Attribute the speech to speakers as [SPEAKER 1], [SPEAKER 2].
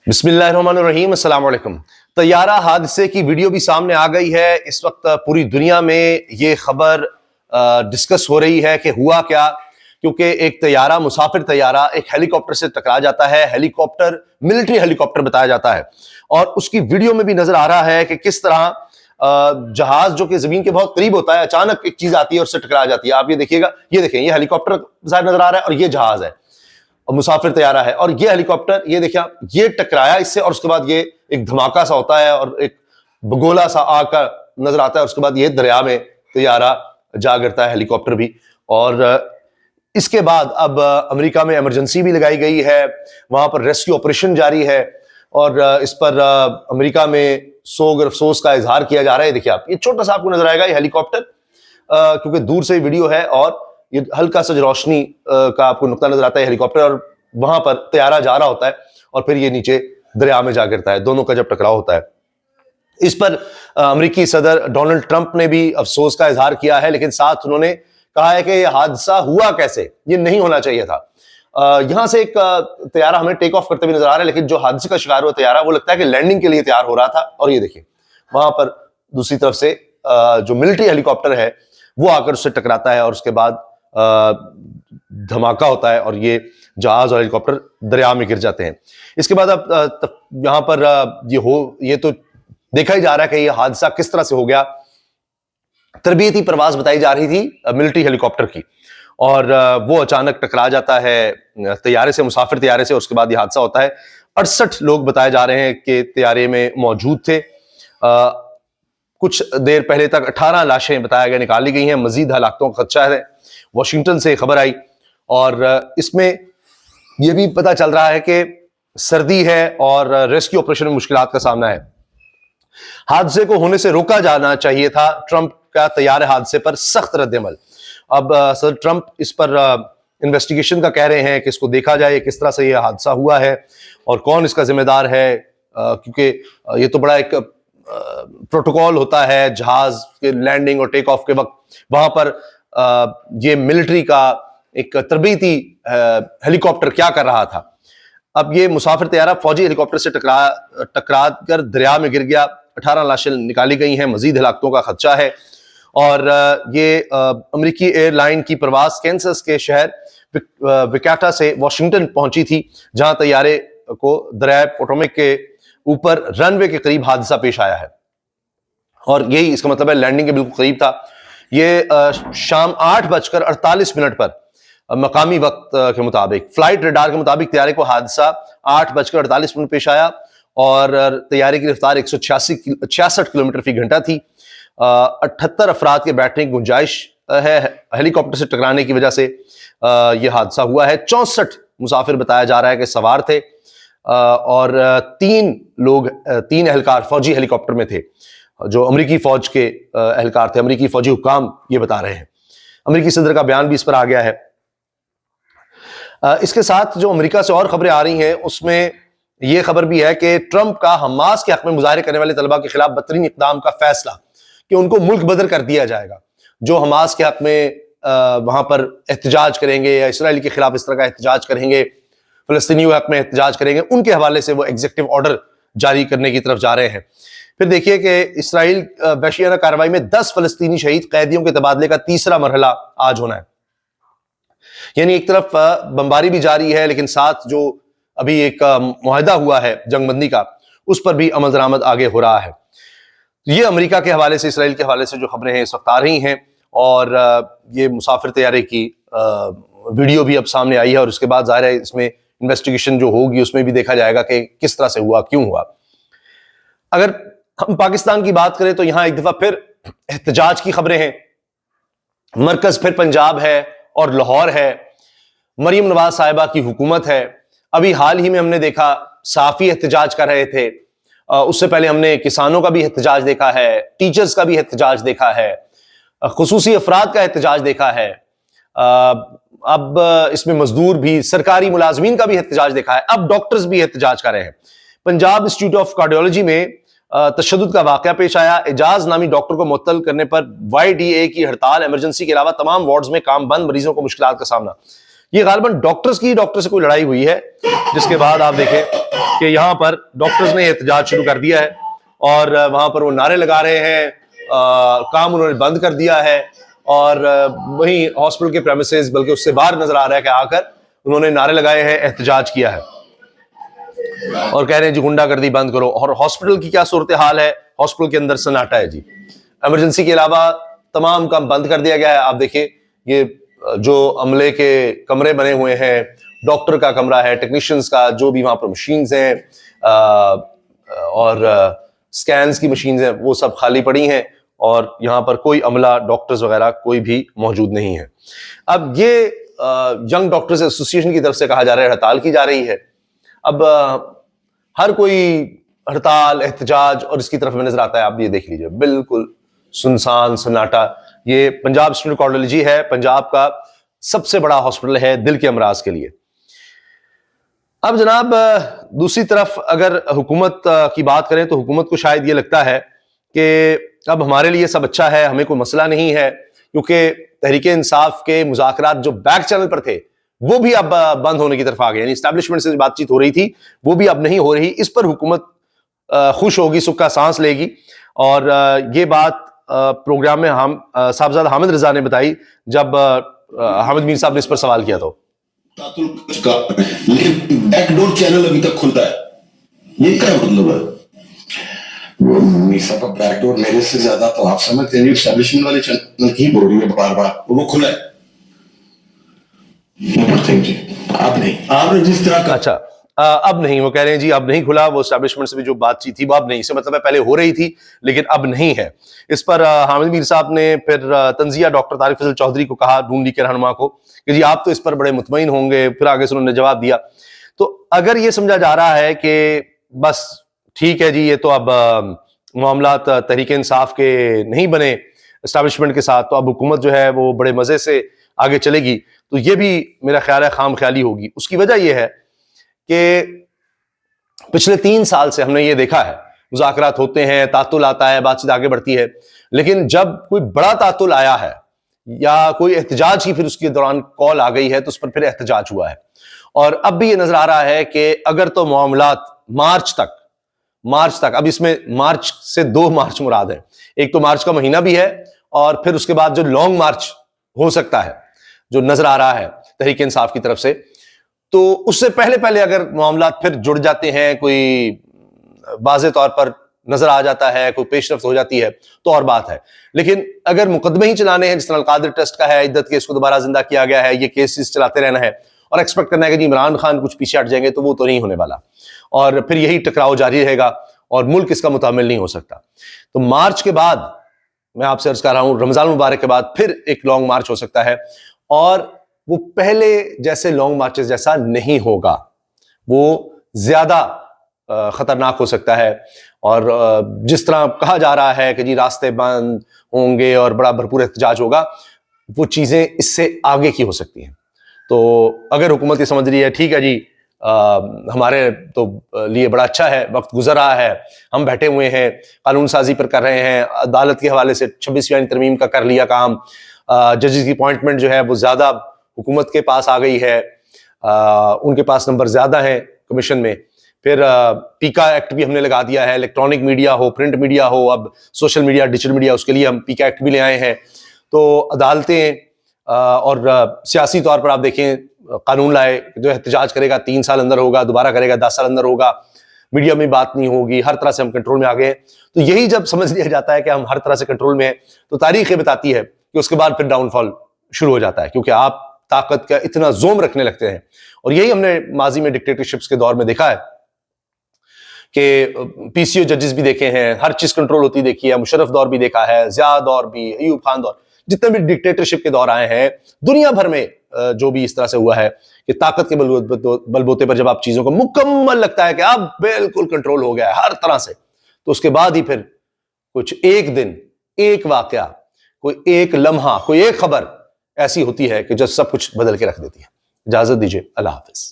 [SPEAKER 1] بسم اللہ الرحمن الرحیم، السلام علیکم۔ طیارہ حادثے کی ویڈیو بھی سامنے آ گئی ہے۔ اس وقت پوری دنیا میں یہ خبر ڈسکس ہو رہی ہے کہ ہوا کیا، کیونکہ ایک طیارہ، مسافر طیارہ ایک ہیلی کاپٹر سے ٹکرا جاتا ہے۔ ہیلی کاپٹر ملٹری ہیلی کاپٹر بتایا جاتا ہے، اور اس کی ویڈیو میں بھی نظر آ رہا ہے کہ کس طرح جہاز جو کہ زمین کے بہت قریب ہوتا ہے، اچانک ایک چیز آتی ہے اور اس سے ٹکرا جاتی ہے۔ آپ یہ دیکھیے گا، یہ دیکھیں، یہ ہیلی کاپٹر ظاہر نظر آ رہا ہے اور یہ جہاز ہے اور مسافر طیارہ ہے، اور یہ ہیلی کاپٹر یہ دیکھیں یہ ٹکرایا اس سے، اور اس کے بعد یہ ایک دھماکہ سا ہوتا ہے اور ایک بگولا سا آگ کا نظر آتا ہے، اس کے بعد یہ دریا میں طیارہ جا گرتا ہے، ہیلی کاپٹر بھی۔ اور اس کے بعد اب امریکہ میں ایمرجنسی بھی لگائی گئی ہے، وہاں پر ریسکیو آپریشن جاری ہے، اور اس پر امریکہ میں سوگ اور افسوس کا اظہار کیا جا رہا ہے۔ دیکھیے آپ، یہ چھوٹا سا آپ کو نظر آئے گا یہ ہیلی کاپٹر، کیونکہ دور سے ویڈیو ہے، اور یہ ہلکا سا روشنی کا آپ کو نقطہ نظر آتا ہے ہیلی کاپٹر، اور وہاں پر طیارہ جا رہا ہوتا ہے اور پھر یہ نیچے دریا میں جا گرتا ہے، دونوں کا جب ٹکراؤ ہوتا ہے۔ اس پر امریکی صدر ڈونلڈ ٹرمپ نے بھی افسوس کا اظہار کیا ہے، لیکن ساتھ انہوں نے کہا ہے کہ یہ حادثہ ہوا کیسے، یہ نہیں ہونا چاہیے تھا۔ یہاں سے ایک طیارہ ہمیں ٹیک آف کرتے ہوئے نظر آ رہا ہے، لیکن جو حادثے کا شکار ہوا طیارہ وہ لگتا ہے کہ لینڈنگ کے لیے تیار ہو رہا تھا، اور یہ دیکھیں وہاں پر دوسری طرف سے جو ملٹری ہیلی کاپٹر ہے وہ آ کر اس سے ٹکراتا ہے، اور اس کے بعد دھماکہ ہوتا ہے اور یہ جہاز اور ہیلی کاپٹر دریا میں گر جاتے ہیں۔ اس کے بعد اب یہاں پر یہ تو دیکھا ہی جا رہا ہے کہ یہ حادثہ کس طرح سے ہو گیا۔ تربیتی پرواز بتائی جا رہی تھی ملٹری ہیلی کاپٹر کی، اور وہ اچانک ٹکرا جاتا ہے طیارے سے، مسافر طیارے سے، اور اس کے بعد یہ حادثہ ہوتا ہے۔ 68 لوگ بتائے جا رہے ہیں کہ طیارے میں موجود تھے۔ کچھ دیر پہلے تک 18 لاشیں بتایا گیا نکالی گئی ہیں، مزید ہلاکتوں کا خدشہ ہے۔ واشنگٹن سے خبر آئی، اور اس میں یہ بھی پتہ چل رہا ہے کہ سردی ہے اور ریسکیو آپریشن میں مشکلات کا سامنا ہے۔ حادثے کو ہونے سے روکا جانا چاہیے تھا، ٹرمپ کا طیارے حادثے پر سخت رد عمل۔ اب صدر ٹرمپ اس پر انویسٹیگیشن کا کہہ رہے ہیں کہ اس کو دیکھا جائے کس طرح سے یہ حادثہ ہوا ہے اور کون اس کا ذمہ دار ہے، کیونکہ یہ تو بڑا ایک پروٹوکول ہوتا ہے جہاز کے لینڈنگ اور ٹیک آف کے وقت، وہاں پر یہ ملٹری کا ایک تربیتی ہیلی کاپٹر کیا کر رہا تھا۔ اب یہ مسافر طیارہ فوجی ہیلی کاپٹر سے ٹکرا کر دریا میں گر گیا، 18 لاشیں نکالی گئی ہیں، مزید ہلاکتوں کا خدشہ ہے۔ اور یہ امریکی ایئر لائن کی پرواز کینسس کے شہر وکاٹا سے واشنگٹن پہنچی تھی، جہاں طیارے کو دریائے پوٹومک کے اوپر رن وے کے قریب حادثہ پیش آیا ہے، اور یہی اس کا مطلب ہے لینڈنگ کے بالکل قریب تھا۔ یہ شام 8:48 پر مقامی وقت کے مطابق، فلائٹ ریڈار کے مطابق طیارے کو حادثہ 8:48 پیش آیا، اور طیارے کی رفتار 166 کلومیٹر فی گھنٹہ تھی۔ 78 افراد کے بیٹھنے کی گنجائش ہے۔ ہیلی کاپٹر سے ٹکرانے کی وجہ سے یہ حادثہ ہوا ہے۔ 64 مسافر بتایا جا رہا ہے کہ سوار تھے، اور 3 اہلکار فوجی ہیلی کاپٹر میں تھے، جو امریکی فوج کے اہلکار تھے۔ امریکی فوجی حکام یہ بتا رہے ہیں، امریکی صدر کا بیان بھی اس پر آ گیا ہے۔ اس کے ساتھ جو امریکہ سے اور خبریں آ رہی ہیں، اس میں یہ خبر بھی ہے کہ ٹرمپ کا حماس کے حق میں مظاہرے کرنے والے طلباء کے خلاف بدترین اقدام کا فیصلہ کہ ان کو ملک بدر کر دیا جائے گا۔ جو حماس کے حق میں وہاں پر احتجاج کریں گے یا اسرائیل کے خلاف اس طرح کا احتجاج کریں گے، فلسطینیوں کے حق میں احتجاج کریں گے، ان کے حوالے سے وہ ایگزیکٹو آرڈر جاری کرنے کی طرف جا رہے ہیں۔ پھر دیکھیے کہ اسرائیل وحشیانہ کارروائی میں 10 فلسطینی شہید قیدیوں کے تبادلے کا تیسرا مرحلہ آج ہونا ہے۔ یعنی ایک طرف بمباری بھی جاری ہے، لیکن ساتھ جو ابھی ایک معاہدہ ہوا ہے جنگ بندی کا، اس پر بھی عمل درآمد آگے ہو رہا ہے۔ یہ امریکہ کے حوالے سے، اسرائیل کے حوالے سے جو خبریں ہیں اس وقت آ رہی ہیں، اور یہ مسافر طیارے کی ویڈیو بھی اب سامنے آئی ہے، اور اس کے بعد ظاہر ہے اس میں انویسٹیگیشن جو ہوگی اس میں بھی دیکھا جائے گا کہ کس طرح سے ہوا، کیوں ہوا۔ اگر ہم پاکستان کی بات کریں تو یہاں ایک دفعہ پھر احتجاج کی خبریں ہیں۔ مرکز پھر پنجاب ہے اور لاہور ہے، مریم نواز صاحبہ کی حکومت ہے۔ ابھی حال ہی میں ہم نے دیکھا صحافی احتجاج کر رہے تھے، اس سے پہلے ہم نے کسانوں کا بھی احتجاج دیکھا ہے، ٹیچرز کا بھی احتجاج دیکھا ہے، خصوصی افراد کا احتجاج دیکھا ہے، اب اس میں مزدور بھی، سرکاری ملازمین کا بھی احتجاج دیکھا ہے، اب ڈاکٹرز بھی احتجاج کر رہے ہیں۔ پنجاب انسٹیٹیوٹ آف کارڈیولوجی میں تشدد کا واقعہ پیش آیا۔ اعجاز نامی ڈاکٹر کو معطل کرنے پر وائی ڈی اے کی ہڑتال، ایمرجنسی کے علاوہ تمام وارڈز میں کام بند، مریضوں کو مشکلات کا سامنا۔ یہ غالباً ڈاکٹر سے کوئی لڑائی ہوئی ہے، جس کے بعد آپ دیکھیں کہ یہاں پر ڈاکٹرز نے احتجاج شروع کر دیا ہے اور وہاں پر وہ نعرے لگا رہے ہیں، کام انہوں نے بند کر دیا ہے، اور وہیں ہاسپٹل کے پریمیسز بلکہ اس سے باہر نظر آ رہا ہے کہ آ کر انہوں نے نعرے لگائے ہیں، احتجاج کیا ہے اور کہہ رہے ہیں جی غنڈہ گردی بند کرو. اور ہاسپٹل کی کیا صورتحال ہے؟ ہاسپٹل کے اندر سناٹا ہے جی، ایمرجنسی کے علاوہ تمام کام بند کر دیا گیا ہے. آپ دیکھیں یہ جو عملے کے کمرے بنے ہوئے ہیں، ڈاکٹر کا کمرہ ہے، ٹیکنیشینز کا، جو بھی وہاں پر مشینز ہیں اور سکینز کی مشینز ہیں، وہ سب خالی پڑی ہیں اور یہاں پر کوئی عملہ، ڈاکٹرز وغیرہ کوئی بھی موجود نہیں ہے. اب یہ ینگ ڈاکٹرز ایسوسی ایشن کی طرف سے کہا جا رہا ہے ہڑتال کی جا رہی ہے. اب ہر کوئی ہڑتال، احتجاج اور اس کی طرف میں نظر آتا ہے. آپ یہ دیکھ لیجئے بالکل سنسان سناٹا. یہ پنجاب اسٹوڈنٹ کارڈیالوجی ہے، پنجاب کا سب سے بڑا ہاسپٹل ہے دل کے امراض کے لیے. اب جناب دوسری طرف اگر حکومت کی بات کریں تو حکومت کو شاید یہ لگتا ہے کہ اب ہمارے لیے سب اچھا ہے، ہمیں کوئی مسئلہ نہیں ہے، کیونکہ تحریک انصاف کے مذاکرات جو بیک چینل پر تھے وہ بھی اب بند ہونے کی طرف آ گئے. یعنی اسٹیبلشمنٹ سے بات چیت ہو رہی تھی وہ بھی اب نہیں ہو رہی. اس پر حکومت خوش ہوگی، سکھ کا سانس لے گی. اور یہ بات پروگرام میں صاحبزادہ حامد رضا نے بتائی جب حامد میر صاحب نے اس پر سوال کیا. تو
[SPEAKER 2] لیکن بیک ڈور چینل ابھی تک کھلتا ہے، یہ کیا مطلب ہے؟ وہ میر صاحب کا بیک ڈور میرے سے زیادہ تو آپ سمجھتے ہیں، اسٹیبلشمنٹ والے چینل کی بول رہی ہے بار بار وہ کھلا ہے. آپ نے جس طرح کا
[SPEAKER 1] اچھا اب نہیں، وہ کہہ رہے ہیں جی اب نہیں کھلا. وہ اسٹیبلشمنٹ سے بھی جو بات چیت تھی وہ اب نہیں، سے مطلب ہے پہلے ہو رہی تھی لیکن اب نہیں ہے. اس پر حامد میر صاحب نے پھر تنزیہ ڈاکٹر طارق فضل چودھری کو کہا، ڈھونڈی کے رہنما کو، کہ جی آپ تو اس پر بڑے مطمئن ہوں گے. پھر آگے سے انہوں نے جواب دیا. تو اگر یہ سمجھا جا رہا ہے کہ بس ٹھیک ہے جی یہ تو اب معاملات تحریک انصاف کے نہیں بنے اسٹیبلشمنٹ کے ساتھ، تو اب حکومت جو ہے وہ بڑے مزے سے آگے چلے گی، تو یہ بھی میرا خیال ہے خام خیالی ہوگی. اس کی وجہ یہ ہے کہ پچھلے 3 سال سے ہم نے یہ دیکھا ہے مذاکرات ہوتے ہیں، تعطل آتا ہے، بات چیت آگے بڑھتی ہے، لیکن جب کوئی بڑا تعطل آیا ہے یا کوئی احتجاج کی پھر اس کے دوران کال آ گئی ہے تو اس پر پھر احتجاج ہوا ہے. اور اب بھی یہ نظر آ رہا ہے کہ اگر تو معاملات مارچ تک اب اس میں مارچ سے 2 مارچ مراد ہے، ایک تو مارچ کا مہینہ بھی ہے اور پھر اس کے بعد جو لانگ مارچ ہو سکتا ہے جو نظر آ رہا ہے تحریک انصاف کی طرف سے، تو اس سے پہلے اگر معاملات پھر جڑ جاتے ہیں، کوئی واضح طور پر نظر آ جاتا ہے، کوئی پیش رفت ہو جاتی ہے تو اور بات ہے. لیکن اگر مقدمے ہی چلانے ہیں، جس طرح القادر ٹرسٹ کا ہے، عدت کیس کو دوبارہ زندہ کیا گیا ہے، یہ کیسز چلاتے رہنا ہے اور ایکسپیکٹ کرنا ہے کہ جی عمران خان کچھ پیچھے ہٹ جائیں گے، تو وہ تو نہیں ہونے والا اور پھر یہی ٹکراؤ جاری رہے گا اور ملک اس کا متحمل نہیں ہو سکتا. تو مارچ کے بعد میں آپ سے عرض کر رہا ہوں رمضان مبارک کے بعد پھر ایک لانگ مارچ ہو سکتا ہے اور وہ پہلے جیسے لانگ مارچز جیسا نہیں ہوگا، وہ زیادہ خطرناک ہو سکتا ہے. اور جس طرح کہا جا رہا ہے کہ جی راستے بند ہوں گے اور بڑا بھرپور احتجاج ہوگا، وہ چیزیں اس سے آگے کی ہو سکتی ہیں. تو اگر حکومت یہ سمجھ رہی ہے ٹھیک ہے جی ہمارے تو لیے بڑا اچھا ہے، وقت گزر رہا ہے، ہم بیٹھے ہوئے ہیں، قانون سازی پر کر رہے ہیں، عدالت کے حوالے سے 26ویں ترمیم کا کر لیا کام، ججز کی اپوائنٹمنٹ جو ہے وہ زیادہ حکومت کے پاس آ گئی ہے، ان کے پاس نمبر زیادہ ہیں کمیشن میں، پھر پیکا ایکٹ بھی ہم نے لگا دیا ہے، الیکٹرانک میڈیا ہو، پرنٹ میڈیا ہو، اب سوشل میڈیا، ڈیجیٹل میڈیا، اس کے لیے ہم پیکا ایکٹ بھی لے آئے ہیں. تو عدالتیں اور سیاسی طور پر آپ دیکھیں قانون لائے، جو احتجاج کرے گا 3 سال اندر ہوگا، دوبارہ کرے گا 10 سال اندر ہوگا، میڈیا میں بات نہیں ہوگی، ہر طرح سے ہم کنٹرول میں آ گئے ہیں. تو یہی جب سمجھ لیا جاتا ہے کہ ہم ہر طرح سے کنٹرول میں ہیں، تو تاریخ یہ بتاتی ہے کہ اس کے بعد پھر ڈاؤن فال شروع ہو جاتا ہے، کیونکہ آپ طاقت کا اتنا زوم رکھنے لگتے ہیں. اور یہی ہم نے ماضی میں ڈکٹیٹرشپس کے دور میں دیکھا ہے کہ پی سی او ججز بھی دیکھے ہیں، ہر چیز کنٹرول ہوتی دیکھی ہے، مشرف دور بھی دیکھا ہے، ضیاء دور بھی، ایوب خان دور، جتنے بھی ڈکٹیٹرشپ کے دور آئے ہیں دنیا بھر میں جو بھی اس طرح سے ہوا ہے کہ طاقت کے بل بوتے پر جب آپ چیزوں کو مکمل لگتا ہے کہ اب بالکل کنٹرول ہو گیا ہے ہر طرح سے، تو اس کے بعد ہی پھر کچھ ایک دن، ایک واقعہ، کوئی ایک لمحہ، کوئی ایک خبر ایسی ہوتی ہے کہ جو سب کچھ بدل کے رکھ دیتی ہے. اجازت دیجیے، اللہ حافظ.